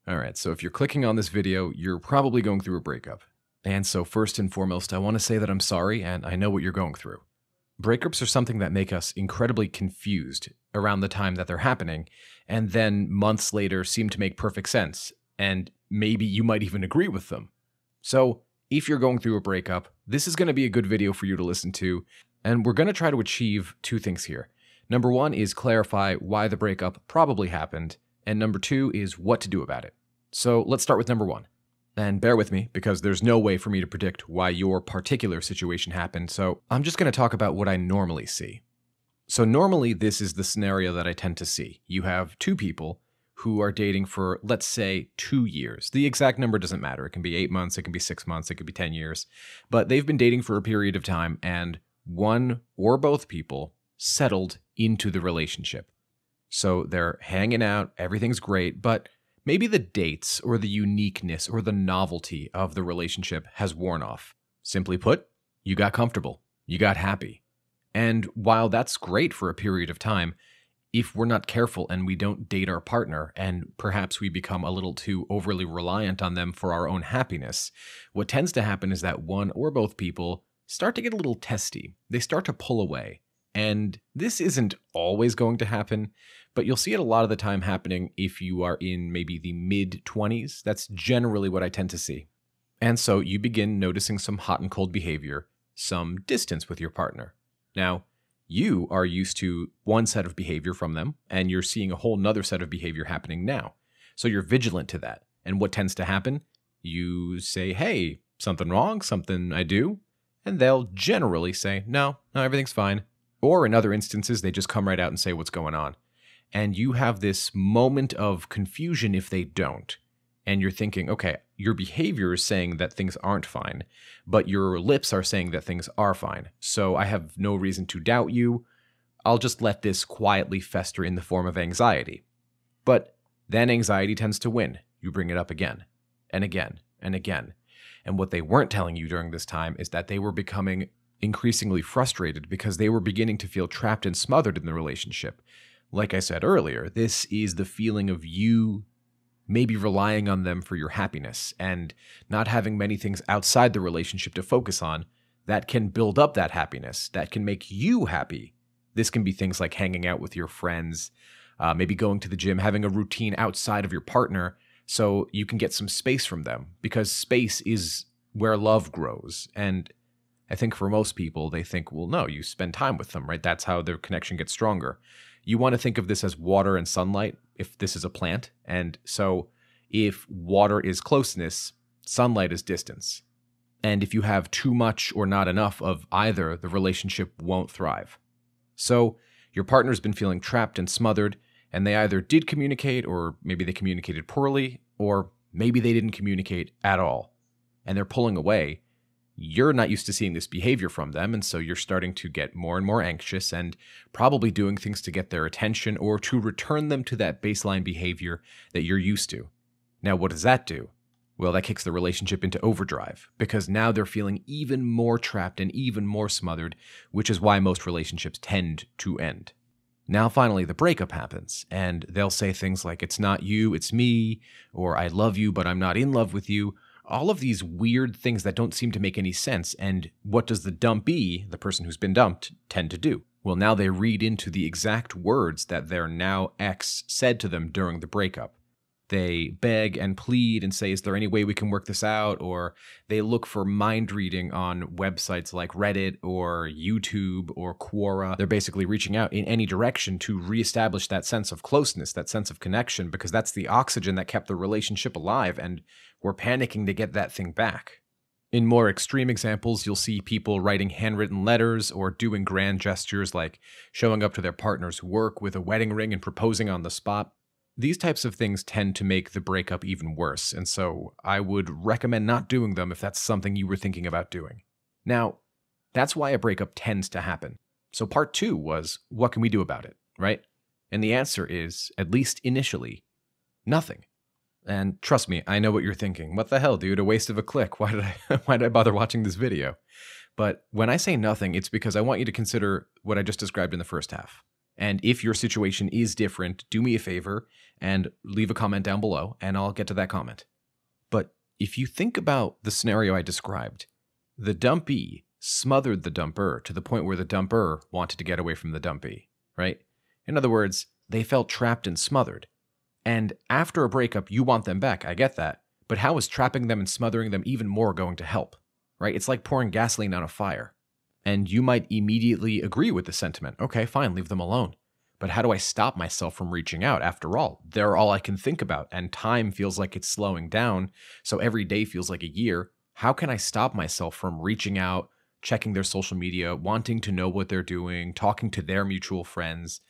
All right, so if you're clicking on this video, you're probably going through a breakup. And so first and foremost, I want to say that I'm sorry and I know what you're going through. Breakups are something that make us incredibly confused around the time that they're happening, and then months later seem to make perfect sense, and maybe you might even agree with them. So if you're going through a breakup, this is going to be a good video for you to listen to, and we're going to try to achieve two things here. Number one is clarify why the breakup probably happened, and number two is what to do about it. So let's start with number one. And bear with me, because there's no way for me to predict why your particular situation happened, so I'm just going to talk about what I normally see. So normally, this is the scenario that I tend to see. You have two people who are dating for, let's say, 2 years. The exact number doesn't matter. It can be 8 months, it can be 6 months, it could be 10 years. But they've been dating for a period of time, and one or both people settled into the relationship. So they're hanging out, everything's great, but maybe the dates or the uniqueness or the novelty of the relationship has worn off. Simply put, you got comfortable, you got happy. And while that's great for a period of time, if we're not careful and we don't date our partner and perhaps we become a little too overly reliant on them for our own happiness, what tends to happen is that one or both people start to get a little testy. They start to pull away. And this isn't always going to happen, but you'll see it a lot of the time happening if you are in maybe the mid-20s. That's generally what I tend to see. And so you begin noticing some hot and cold behavior, some distance with your partner. Now, you are used to one set of behavior from them, and you're seeing a whole nother set of behavior happening now. So you're vigilant to that. And what tends to happen? You say, hey, something wrong, something I do? And they'll generally say, no, everything's fine. Or in other instances, they just come right out and say what's going on. And you have this moment of confusion if they don't. And you're thinking, okay, your behavior is saying that things aren't fine, but your lips are saying that things are fine. So I have no reason to doubt you. I'll just let this quietly fester in the form of anxiety. But then anxiety tends to win. You bring it up again and again and again. And what they weren't telling you during this time is that they were becoming increasingly frustrated because they were beginning to feel trapped and smothered in the relationship. Like I said earlier, this is the feeling of you maybe relying on them for your happiness and not having many things outside the relationship to focus on that can build up that happiness, that can make you happy. This can be things like hanging out with your friends, maybe going to the gym, having a routine outside of your partner so you can get some space from them, because space is where love grows. And I think for most people, they think, well, no, you spend time with them, right? That's how their connection gets stronger. You want to think of this as water and sunlight, if this is a plant. And so if water is closeness, sunlight is distance. And if you have too much or not enough of either, the relationship won't thrive. So your partner's been feeling trapped and smothered, and they either did communicate, or maybe they communicated poorly, or maybe they didn't communicate at all. And they're pulling away. You're not used to seeing this behavior from them, and so you're starting to get more and more anxious and probably doing things to get their attention or to return them to that baseline behavior that you're used to. Now, what does that do? Well, that kicks the relationship into overdrive, because now they're feeling even more trapped and even more smothered, which is why most relationships tend to end. Now, finally, the breakup happens, and they'll say things like, it's not you, it's me, or I love you, but I'm not in love with you. All of these weird things that don't seem to make any sense. And what does the dumpee, the person who's been dumped, tend to do? Well, now they read into the exact words that their now ex said to them during the breakup. They beg and plead and say, is there any way we can work this out? Or they look for mind reading on websites like Reddit or YouTube or Quora. They're basically reaching out in any direction to reestablish that sense of closeness, that sense of connection, because that's the oxygen that kept the relationship alive, and we're panicking to get that thing back. In more extreme examples, you'll see people writing handwritten letters or doing grand gestures like showing up to their partner's work with a wedding ring and proposing on the spot. These types of things tend to make the breakup even worse, and so I would recommend not doing them if that's something you were thinking about doing. Now, that's why a breakup tends to happen. So part 2 was, what can we do about it, right? And the answer is, at least initially, nothing. And trust me, I know what you're thinking. What the hell, dude? A waste of a click. Why did I bother watching this video? But when I say nothing, it's because I want you to consider what I just described in the first half. And if your situation is different, do me a favor and leave a comment down below, and I'll get to that comment. But if you think about the scenario I described, the dumpee smothered the dumper to the point where the dumper wanted to get away from the dumpee, right? In other words, they felt trapped and smothered. And after a breakup, you want them back. I get that. But how is trapping them and smothering them even more going to help, right? It's like pouring gasoline on a fire. And you might immediately agree with the sentiment. Okay, fine, leave them alone. But how do I stop myself from reaching out? After all, they're all I can think about, and time feels like it's slowing down, so every day feels like a year. How can I stop myself from reaching out, checking their social media, wanting to know what they're doing, talking to their mutual friends?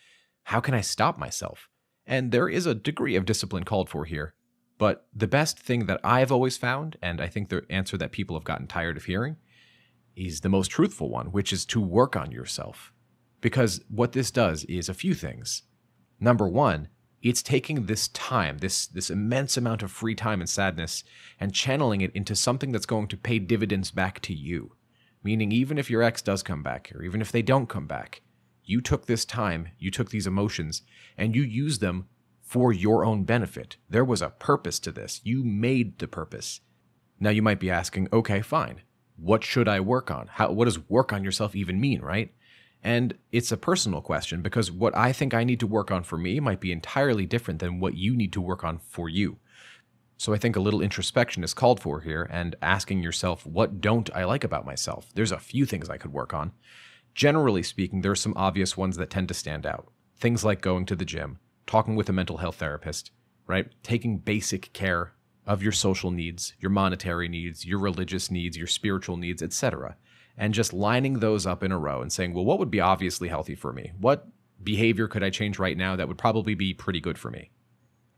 How can I stop myself? And there is a degree of discipline called for here. But the best thing that I've always found, and I think the answer that people have gotten tired of hearing, is the most truthful one, which is to work on yourself. Because what this does is a few things. Number one, it's taking this time, this immense amount of free time and sadness, and channeling it into something that's going to pay dividends back to you. Meaning even if your ex does come back, or even if they don't come back, you took this time, you took these emotions, and you used them for your own benefit. There was a purpose to this. You made the purpose. Now you might be asking, okay, fine. What should I work on? What does work on yourself even mean, right? And it's a personal question, because what I think I need to work on for me might be entirely different than what you need to work on for you. So I think a little introspection is called for here, and asking yourself, what don't I like about myself? There's a few things I could work on. Generally speaking, there are some obvious ones that tend to stand out. Things like going to the gym, talking with a mental health therapist, right? Taking basic care of your social needs, your monetary needs, your religious needs, your spiritual needs, etc. And just lining those up in a row and saying, well, what would be obviously healthy for me? What behavior could I change right now that would probably be pretty good for me?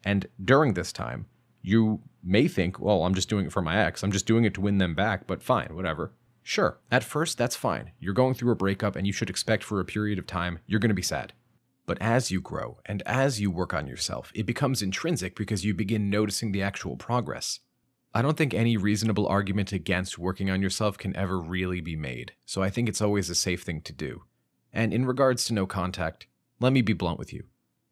And during this time, you may think, well, I'm just doing it for my ex. I'm just doing it to win them back, but fine, whatever. Sure, at first, that's fine. You're going through a breakup, and you should expect for a period of time, you're going to be sad. But as you grow and as you work on yourself, it becomes intrinsic because you begin noticing the actual progress. I don't think any reasonable argument against working on yourself can ever really be made, so I think it's always a safe thing to do. And in regards to no contact, let me be blunt with you.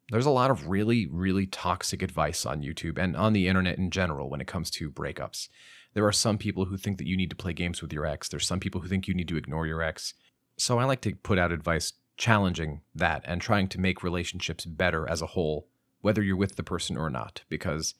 There's a lot of really, really toxic advice on YouTube and on the internet in general when it comes to breakups. There are some people who think that you need to play games with your ex. There's some people who think you need to ignore your ex. So I like to put out advice challenging that and trying to make relationships better as a whole, whether you're with the person or not, because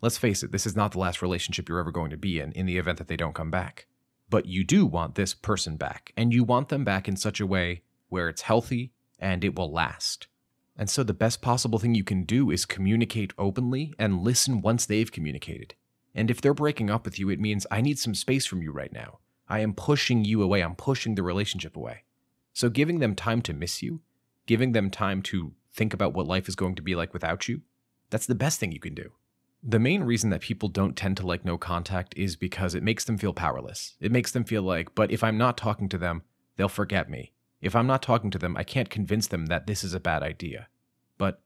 let's face it, this is not the last relationship you're ever going to be in the event that they don't come back. But you do want this person back, and you want them back in such a way where it's healthy and it will last. And so the best possible thing you can do is communicate openly and listen once they've communicated. And if they're breaking up with you, it means I need some space from you right now. I am pushing you away. I'm pushing the relationship away. So giving them time to miss you, giving them time to think about what life is going to be like without you, that's the best thing you can do. The main reason that people don't tend to like no contact is because it makes them feel powerless. It makes them feel like, but if I'm not talking to them, they'll forget me. If I'm not talking to them, I can't convince them that this is a bad idea. But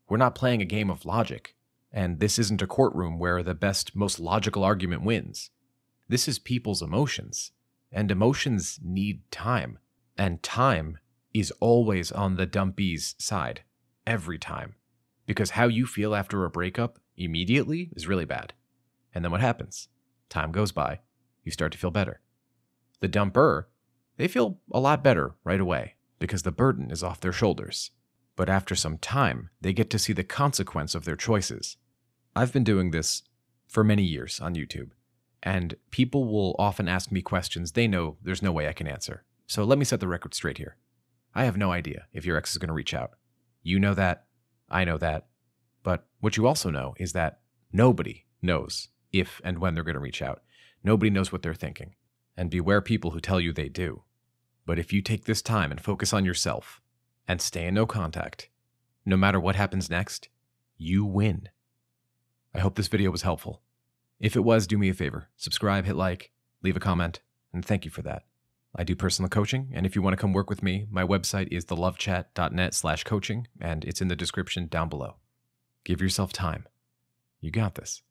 we're not playing a game of logic, and this isn't a courtroom where the best, most logical argument wins. This is people's emotions, and emotions need time, and time is always on the dumpee's side, every time. Because how you feel after a breakup immediately is really bad. And then what happens? Time goes by, you start to feel better. The dumper, they feel a lot better right away because the burden is off their shoulders. But after some time, they get to see the consequence of their choices. I've been doing this for many years on YouTube, and people will often ask me questions they know there's no way I can answer. So let me set the record straight here. I have no idea if your ex is going to reach out. You know that, I know that, but what you also know is that nobody knows if and when they're going to reach out. Nobody knows what they're thinking. And beware people who tell you they do. But if you take this time and focus on yourself and stay in no contact, no matter what happens next, you win. I hope this video was helpful. If it was, do me a favor. Subscribe, hit like, leave a comment, and thank you for that. I do personal coaching, and if you want to come work with me, my website is thelovechat.net/coaching, and it's in the description down below. Give yourself time. You got this.